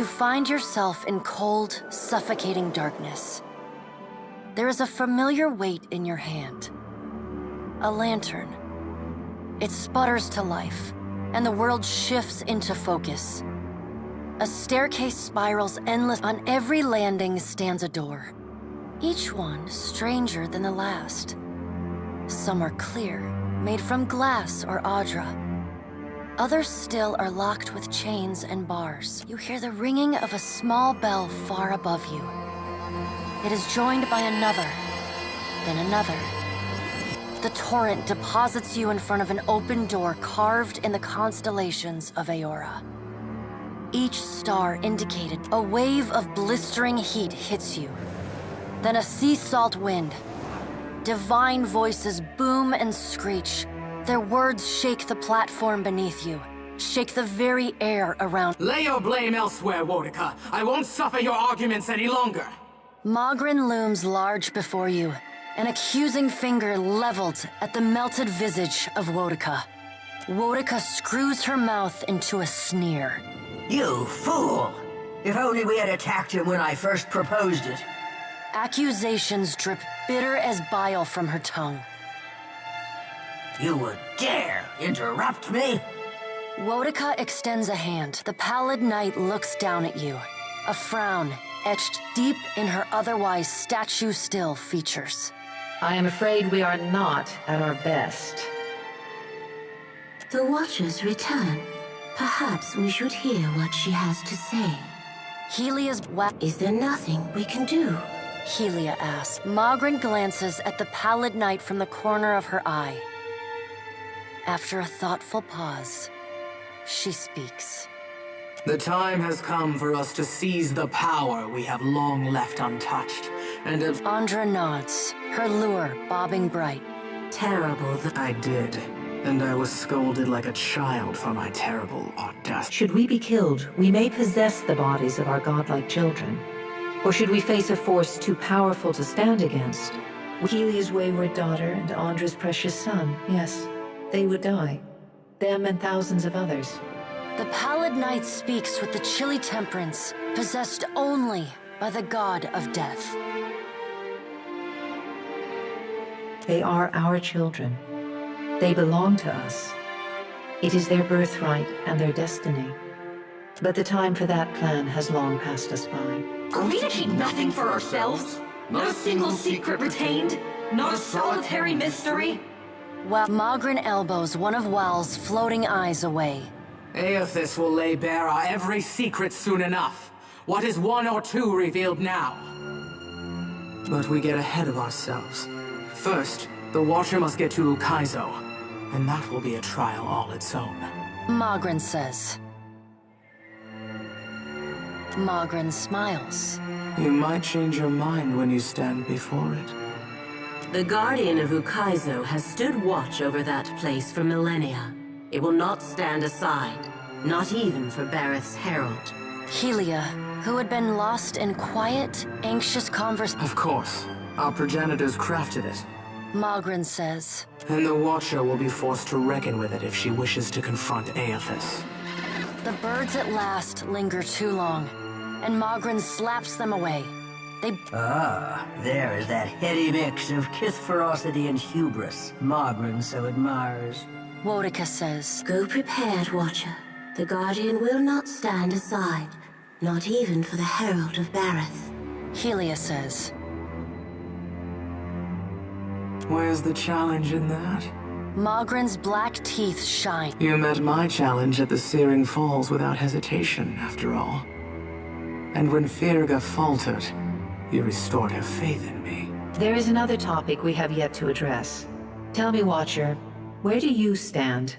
you find yourself in cold, suffocating darkness. There is a familiar weight in your hand. A lantern. It sputters to life, and the world shifts into focus. A staircase spirals endless. On every landing stands a door, each one stranger than the last. Some are clear, made from glass or audra. Others still are locked with chains and bars. You hear the ringing of a small bell far above you. It is joined by another, then another. The torrent deposits you in front of an open door carved in the constellations of Aora. Each star indicated a wave of blistering heat hits you. Then a sea salt wind. Divine voices boom and screech. Their words shake the platform beneath you, shake the very air around. Lay your blame elsewhere, Wodica. I won't suffer your arguments any longer. Mogren looms large before you, an accusing finger leveled at the melted visage of Wodica. Wodica screws her mouth into a sneer. You fool! If only we had attacked him when I first proposed it. Accusations drip bitter as bile from her tongue. You would dare interrupt me? Wodica extends a hand. The pallid knight looks down at you, a frown etched deep in her otherwise statue-still features. I am afraid we are not at our best. The Watchers return. Perhaps we should hear what she has to say. Helia's Is there nothing we can do? Helia asks. Mogren glances at the pallid knight from the corner of her eye. After a thoughtful pause, she speaks. The time has come for us to seize the power we have long left untouched, and Andra nods, her lure bobbing bright. Terrible I did, and I was scolded like a child for my terrible audacity. Should we be killed, we may possess the bodies of our godlike children. Or should we face a force too powerful to stand against? Helia's wayward daughter and Andra's precious son, yes, they would die. Them and thousands of others. The pallid knight speaks with the chilly temperance, possessed only by the god of death. They are our children. They belong to us. It is their birthright and their destiny. But the time for that plan has long passed us by. Are we to keep nothing for ourselves? Not a single secret retained? Not a solitary mystery? While Mogren elbows one of Wal's floating eyes away. Aethys will lay bare our every secret soon enough. What is one or two revealed now? But we get ahead of ourselves. First, the Watcher must get to Ukaizo, and that will be a trial all its own. Mogren says. Mogren smiles. You might change your mind when you stand before it. The Guardian of Ukaizo has stood watch over that place for millennia. It will not stand aside, not even for Bareth's herald. Helia, who had been lost in quiet, anxious conversation. Of course. Our progenitors crafted it. Mogren says. And the Watcher will be forced to reckon with it if she wishes to confront Aethys. The birds at last linger too long, and Mogren slaps them away. They... Ah, there is that heady mix of kith ferocity and hubris Mogren so admires. Wodica says. Go prepared, Watcher. The Guardian will not stand aside, not even for the Herald of Bareth. Helia says. Where's the challenge in that? Mogren's black teeth shine. You met my challenge at the Searing Falls without hesitation, after all. And when Firga faltered, you restored her faith in me. There is another topic we have yet to address. Tell me, Watcher, where do you stand?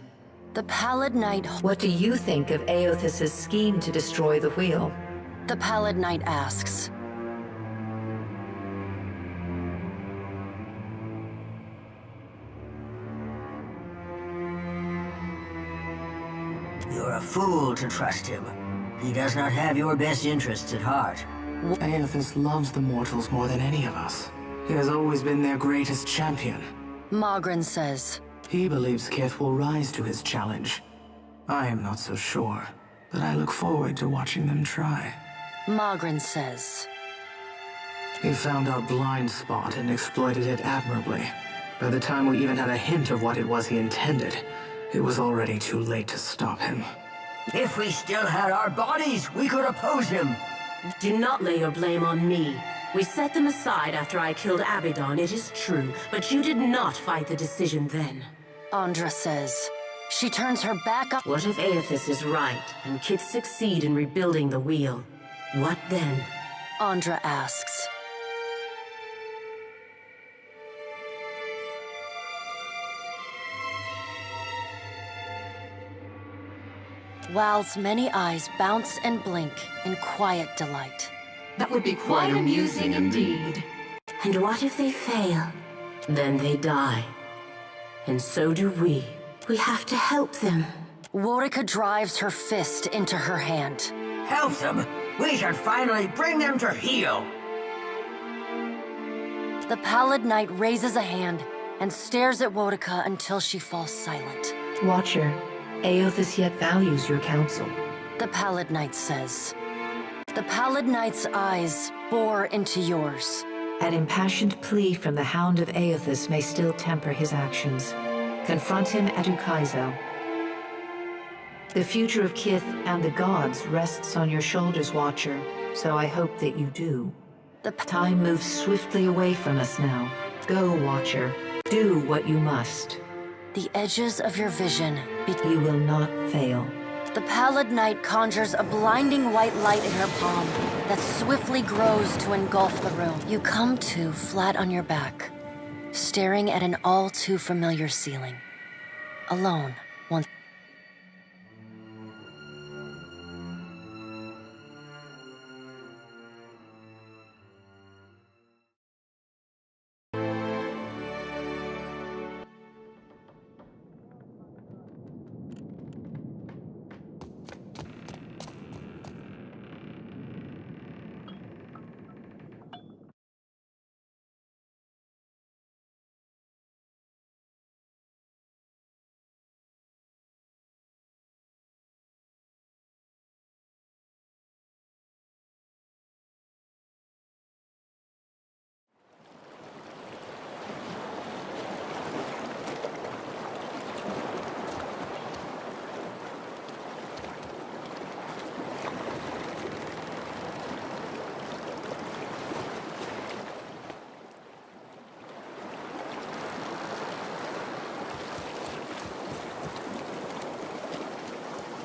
The pallid knight... What do you think of Aethys' scheme to destroy the wheel? The pallid knight asks. You're a fool to trust him. He does not have your best interests at heart. Aethys loves the mortals more than any of us. He has always been their greatest champion. Mogren says. He believes Kith will rise to his challenge. I am not so sure. but I look forward to watching them try. Magrin says. He found our blind spot and exploited it admirably. By the time we even had a hint of what it was he intended, it was already too late to stop him. If we still had our bodies, we could oppose him. Do not lay your blame on me. We set them aside after I killed Abaddon, it is true, but you did not fight the decision then. Andra says. She turns her back on— What if Aethys is right, and Kith succeed in rebuilding the wheel? What then? Andra asks. Wal's many eyes bounce and blink in quiet delight. That would be quite amusing indeed. And what if they fail? Then they die. And so do we. We have to help them. Worika drives her fist into her hand. Help them? We should finally bring them to heel. The Pallid Knight raises a hand and stares at Worika until she falls silent. Watcher, Aethys yet values your counsel. The Pallid Knight says. The Pallid Knight's eyes bore into yours. An impassioned plea from the Hound of Aethys may still temper his actions. Confront him at Ukaizo. The future of Kith and the gods rests on your shoulders, Watcher, so I hope that you do. Time moves swiftly away from us now. Go, Watcher. Do what you must. The edges of your vision You will not fail. The Pallid Knight conjures a blinding white light in her palm that swiftly grows to engulf the room. You come to flat on your back, staring at an all too familiar ceiling. Alone, once.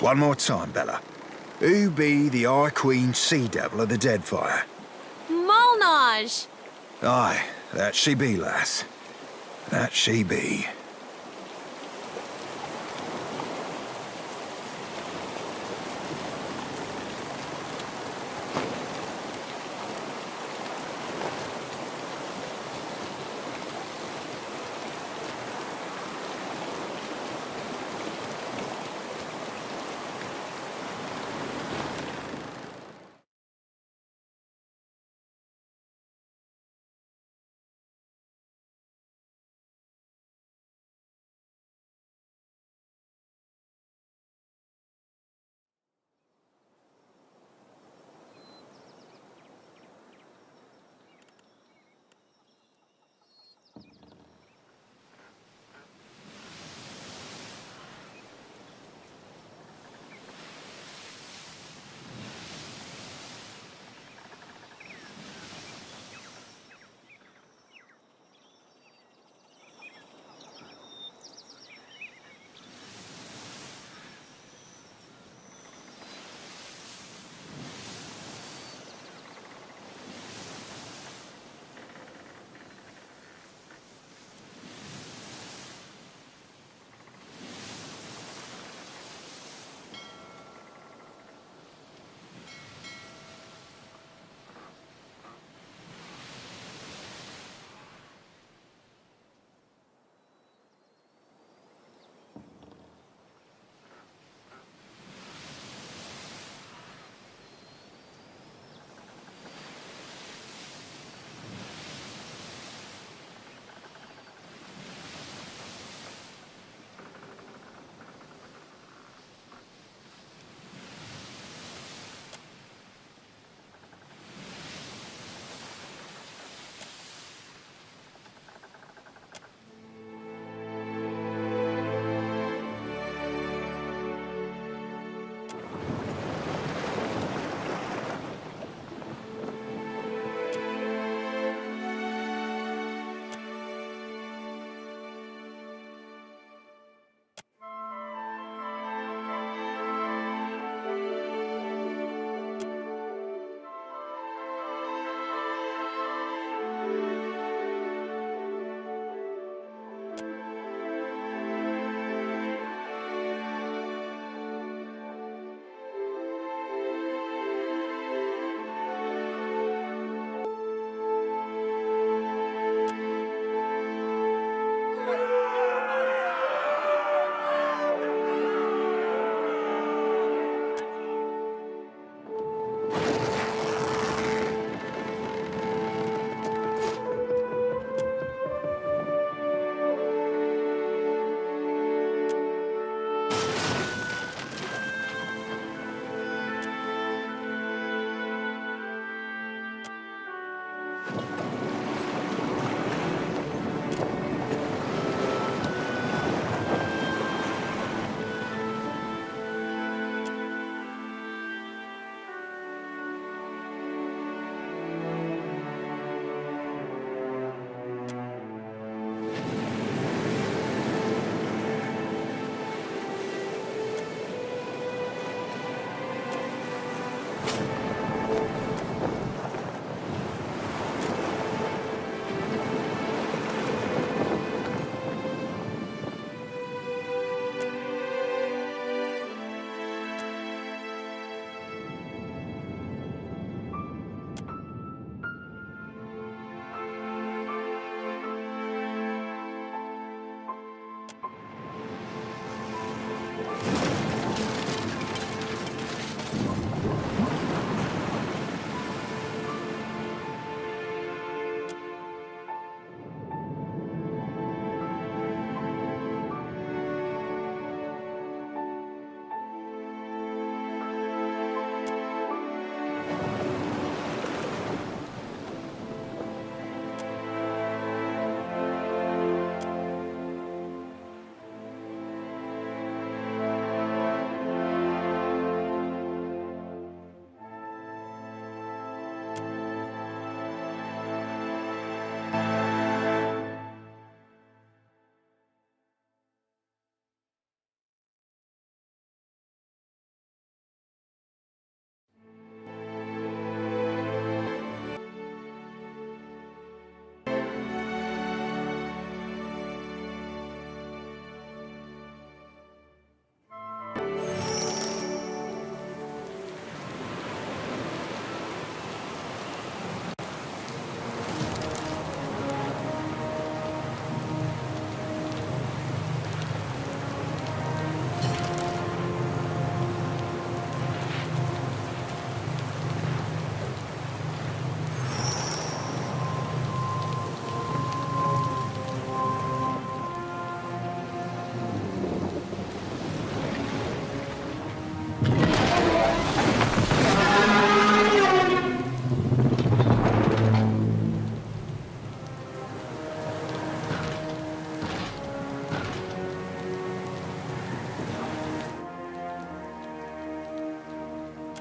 One more time, Bella. Who be the Eye Queen Sea Devil of the Deadfire? Molnage! Aye, that she be, lass. That she be.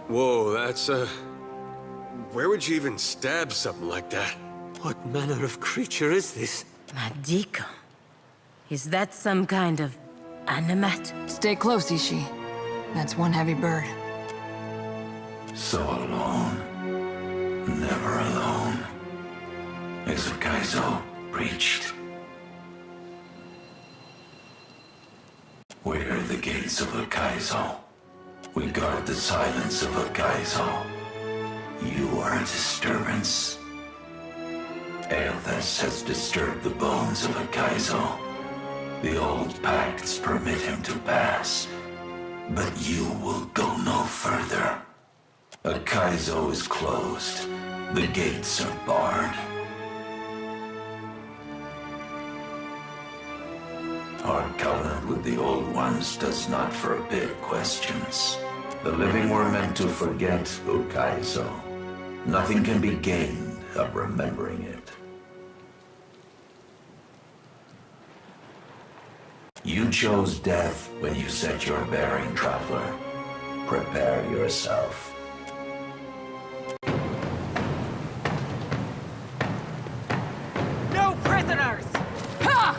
Whoa, that's, where would you even stab something like that? What manner of creature is this? Madiko. Is that some kind of animat? Stay close, Ishi. That's one heavy bird. So alone. Never alone. As Kaizo preached. We're the gates of Kaizo. We guard the silence of Kaizo. You are a disturbance. Aelthas has disturbed the bones of Kaizo. The old pacts permit him to pass. But you will go no further. Kaizo is closed. The gates are barred. Our covenant with the Old Ones does not forbid questions. The living were meant to forget Kaizo. Nothing can be gained of remembering it. You chose death when you set your bearing, traveler. Prepare yourself. No prisoners! Ha!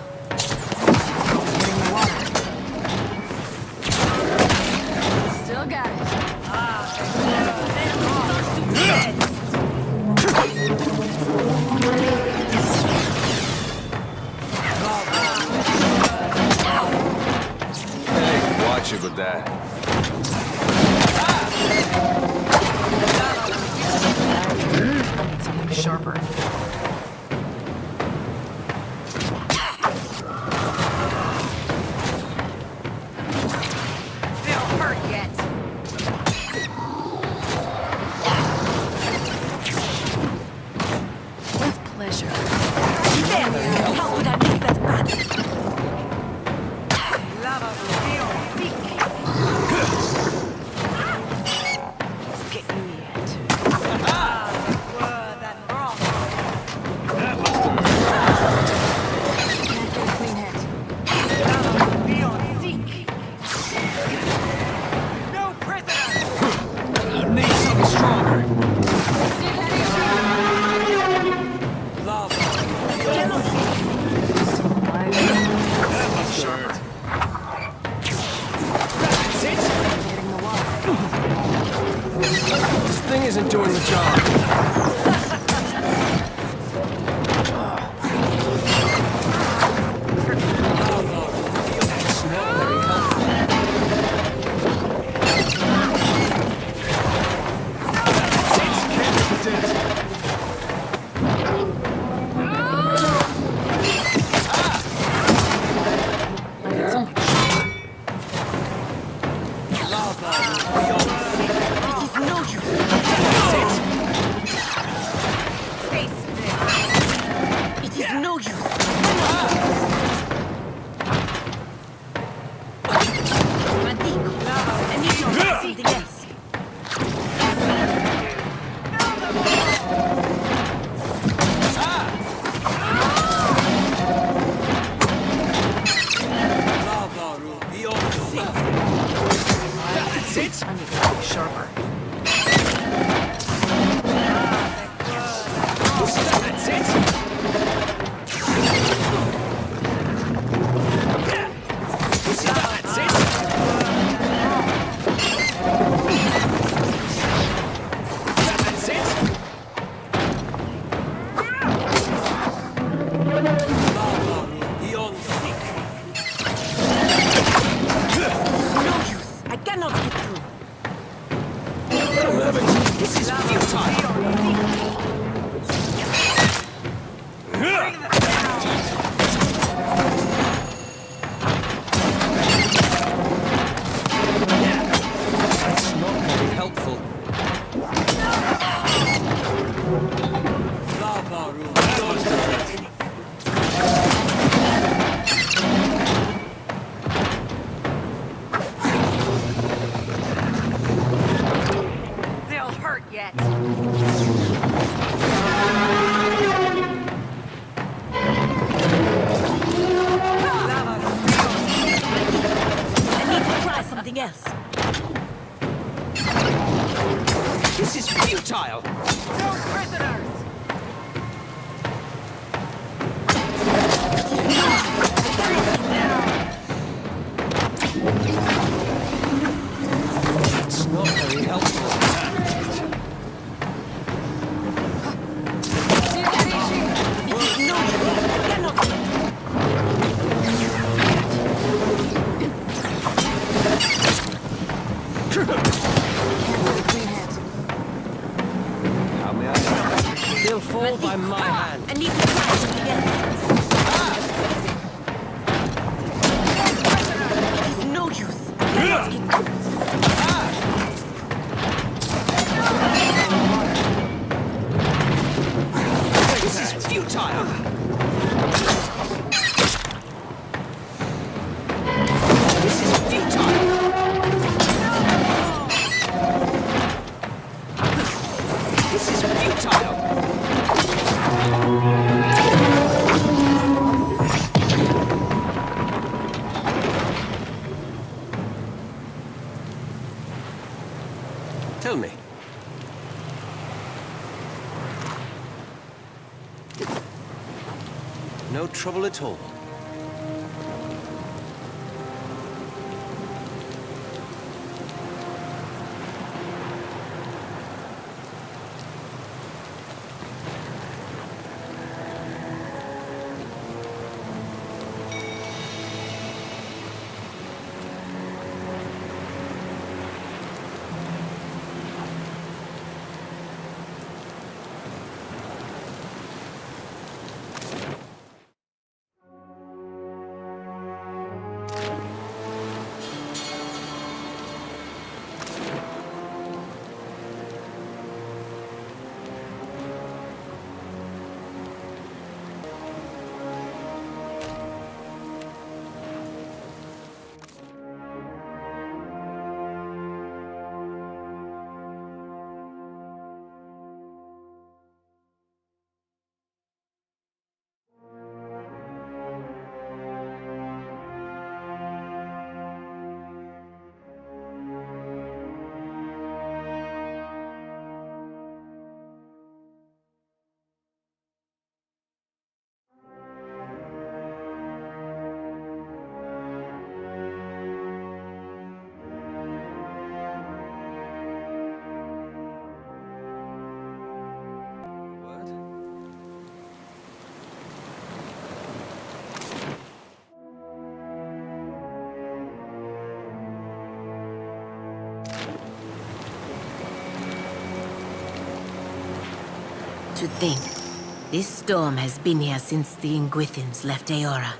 Still got it. Hey, watch it with that. I need something sharper. This thing isn't doing the job. by my hand. I need to try to get It's no use. This is futile! This is futile! This is futile! Tell me. No trouble at all. To think, this storm has been here since the Ingwithins left Eora.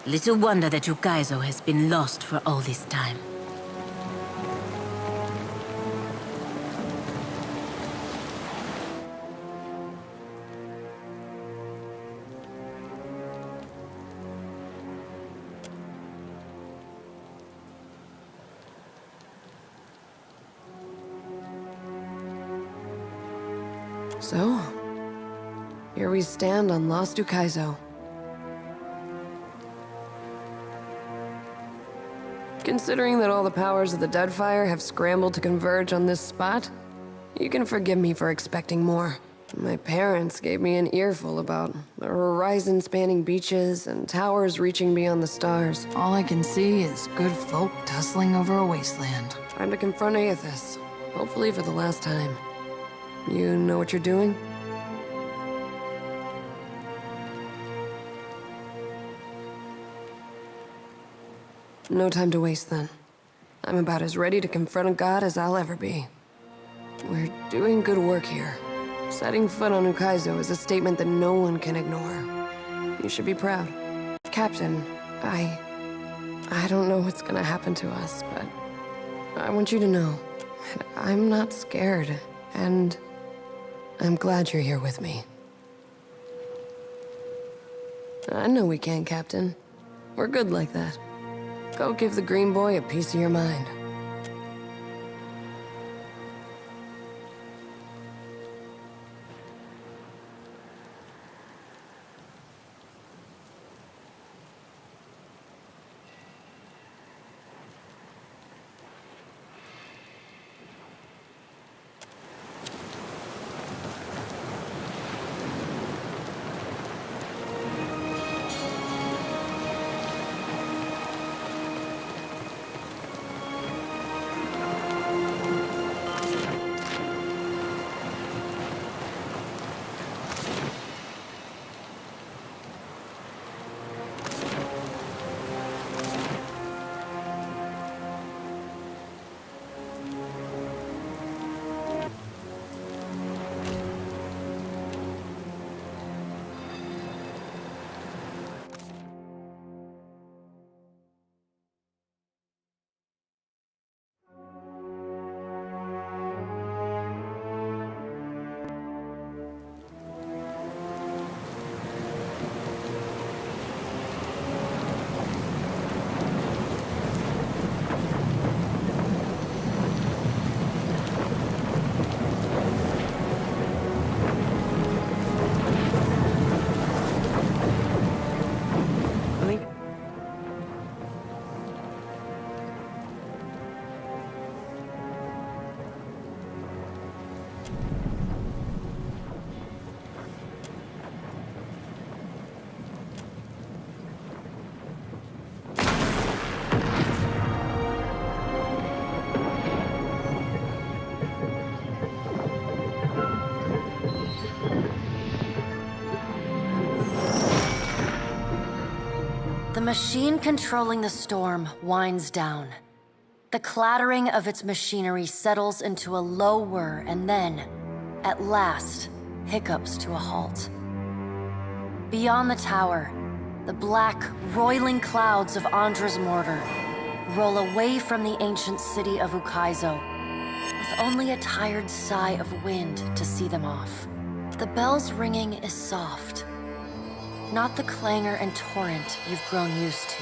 Little wonder that Ukaizo has been lost for all this time. So, here we stand on Lost Ukaizo. Considering that all the powers of the Deadfire have scrambled to converge on this spot, you can forgive me for expecting more. My parents gave me an earful about the horizon-spanning beaches and towers reaching beyond the stars. All I can see is good folk tussling over a wasteland. Time to confront Aethys, hopefully for the last time. You know what you're doing? No time to waste then. I'm about as ready to confront a god as I'll ever be. We're doing good work here. Setting foot on Ukaizo is a statement that no one can ignore. You should be proud. Captain, I don't know what's gonna happen to us, but I want you to know that I'm not scared, and I'm glad you're here with me. I know we can, Captain. We're good like that. Go give the green boy a piece of your mind. The machine controlling the storm winds down. The clattering of its machinery settles into a low whir and then, at last, hiccups to a halt. Beyond the tower, the black, roiling clouds of Andra's mortar roll away from the ancient city of Ukaizo, with only a tired sigh of wind to see them off. The bell's ringing is soft, not the clangor and torrent you've grown used to.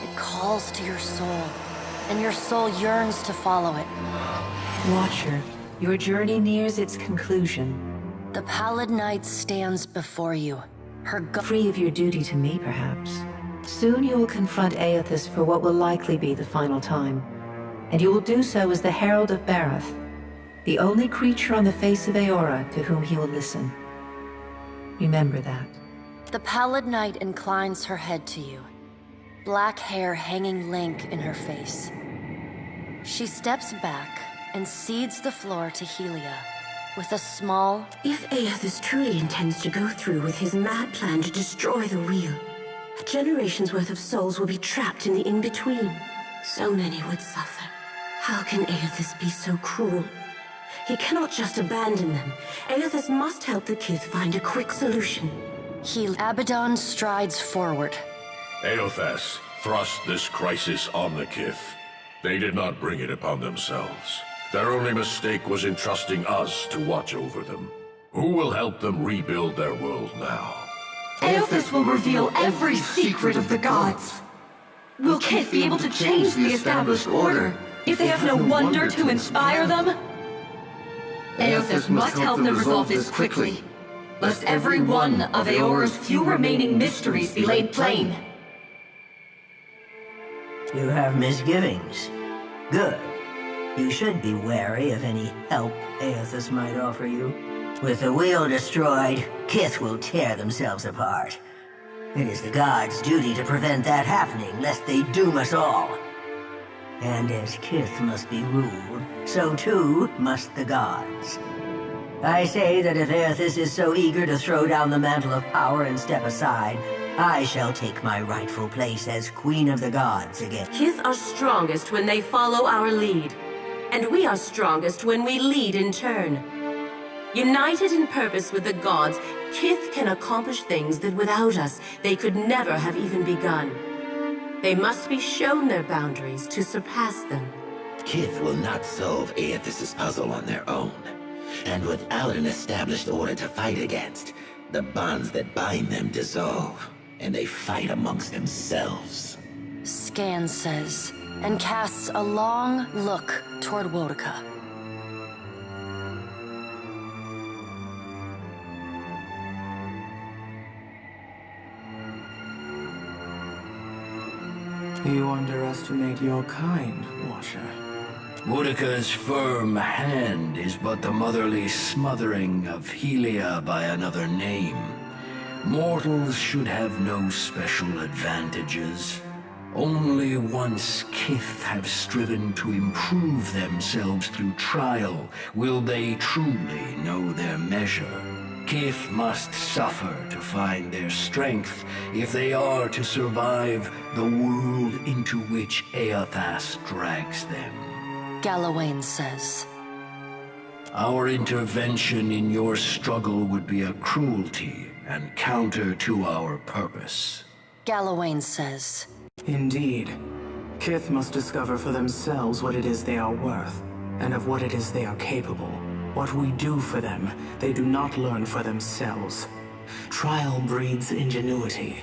It calls to your soul, and your soul yearns to follow it. Watcher, your journey nears its conclusion. The pallid night stands before you, her free of your duty to me, perhaps. Soon you will confront Aethys for what will likely be the final time, and you will do so as the Herald of Barroth, the only creature on the face of Eora to whom he will listen. Remember that. The pallid night inclines her head to you, black hair hanging lank in her face. She steps back and cedes the floor to Helia with a small... If Aethys truly intends to go through with his mad plan to destroy the wheel, a generation's worth of souls will be trapped in the in-between. So many would suffer. How can Aethys be so cruel? He cannot just abandon them. Aethys must help the Kith find a quick solution. Abaddon strides forward. Aethys thrust this crisis on the Kith. They did not bring it upon themselves. Their only mistake was entrusting us to watch over them. Who will help them rebuild their world now? Aethys will reveal every secret of the gods. Will Kith be able to change the established order if they have no wonder to inspire them? Aethys must help them resolve this quickly, lest every one of Eora's few remaining mysteries be laid plain. You have misgivings. Good. You should be wary of any help Aethys might offer you. With the wheel destroyed, Kith will tear themselves apart. It is the gods' duty to prevent that happening, lest they doom us all. And as Kith must be ruled, so too must the gods. I say that if Aethys is so eager to throw down the mantle of power and step aside, I shall take my rightful place as Queen of the Gods again. Kith are strongest when they follow our lead, and we are strongest when we lead in turn. United in purpose with the gods, Kith can accomplish things that without us, they could never have even begun. They must be shown their boundaries to surpass them. Kith will not solve Aethys' puzzle on their own. And without an established order to fight against, the bonds that bind them dissolve, and they fight amongst themselves. Scan says, and casts a long look toward Wotica. You underestimate your kind, Watcher. Wodica's firm hand is but the motherly smothering of Helia by another name. Mortals should have no special advantages. Only once Kith have striven to improve themselves through trial will they truly know their measure. Kith must suffer to find their strength if they are to survive the world into which Aethys drags them. Galawain says. Our intervention in your struggle would be a cruelty and counter to our purpose. Galawain says. Indeed. Kith must discover for themselves what it is they are worth, and of what it is they are capable. What we do for them, they do not learn for themselves. Trial breeds ingenuity.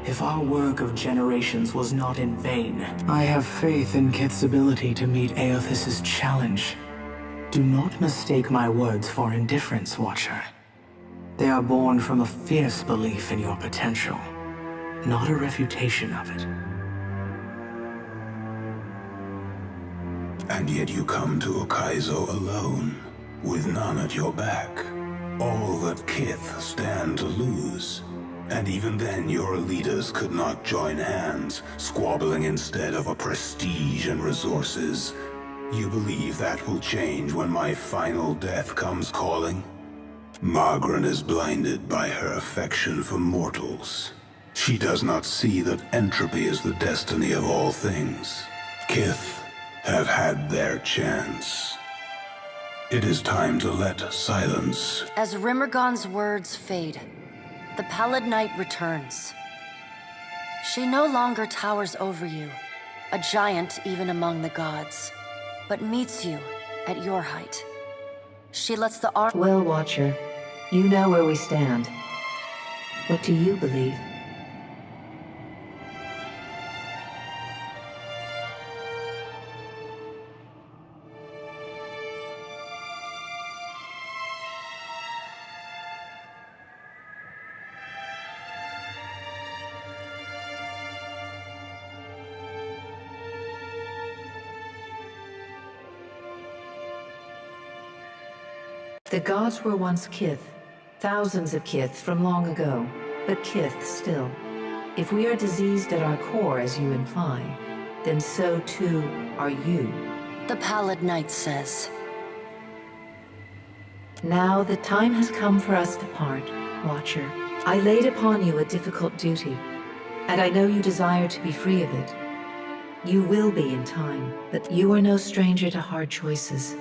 If our work of generations was not in vain, I have faith in Kith's ability to meet Aethys' challenge. Do not mistake my words for indifference, Watcher. They are born from a fierce belief in your potential, not a refutation of it. And yet you come to Ukaizo alone, with none at your back. All that Kith stand to lose. And even then your leaders could not join hands, squabbling instead over prestige and resources. You believe that will change when my final death comes calling? Margaret is blinded by her affection for mortals. She does not see that entropy is the destiny of all things. Kith have had their chance. It is time to let silence. As Rimmergon's words fade, the Pallid Knight returns. She no longer towers over you, a giant even among the gods, but meets you at your height. She lets the arm— Well, Watcher, you know where we stand. What do you believe? The gods were once Kith, thousands of Kith from long ago, but Kith still. If we are diseased at our core, as you imply, then so too are you. The Pallid Knight says. Now the time has come for us to part, Watcher. I laid upon you a difficult duty, and I know you desire to be free of it. You will be in time, but you are no stranger to hard choices.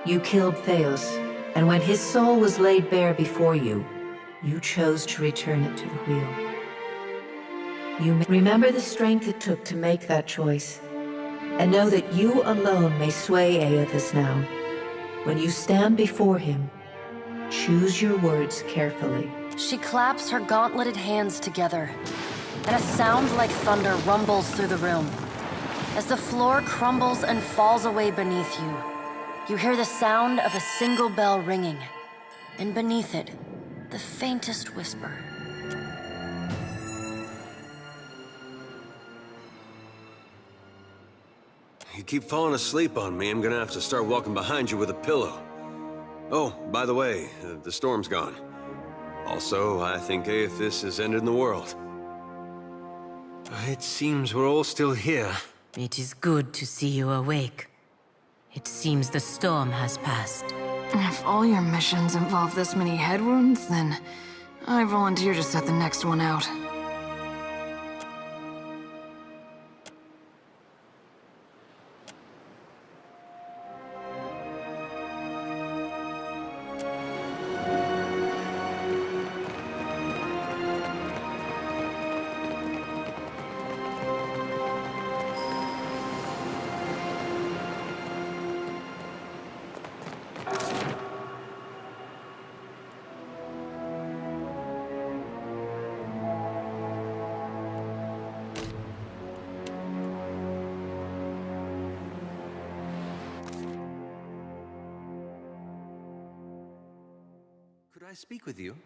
You killed Theos, and when his soul was laid bare before you, you chose to return it to the wheel. You may remember the strength it took to make that choice, and know that you alone may sway Aethys now. When you stand before him, choose your words carefully. She claps her gauntleted hands together, and a sound like thunder rumbles through the room. As the floor crumbles and falls away beneath you, you hear the sound of a single bell ringing, and beneath it, the faintest whisper. You keep falling asleep on me, I'm gonna have to start walking behind you with a pillow. Oh, by the way, the storm's gone. Also, I think Aethys has ended the world. It seems we're all still here. It is good to see you awake. It seems the storm has passed. If all your missions involve this many head wounds, then I volunteer to set the next one out. Could I speak with you?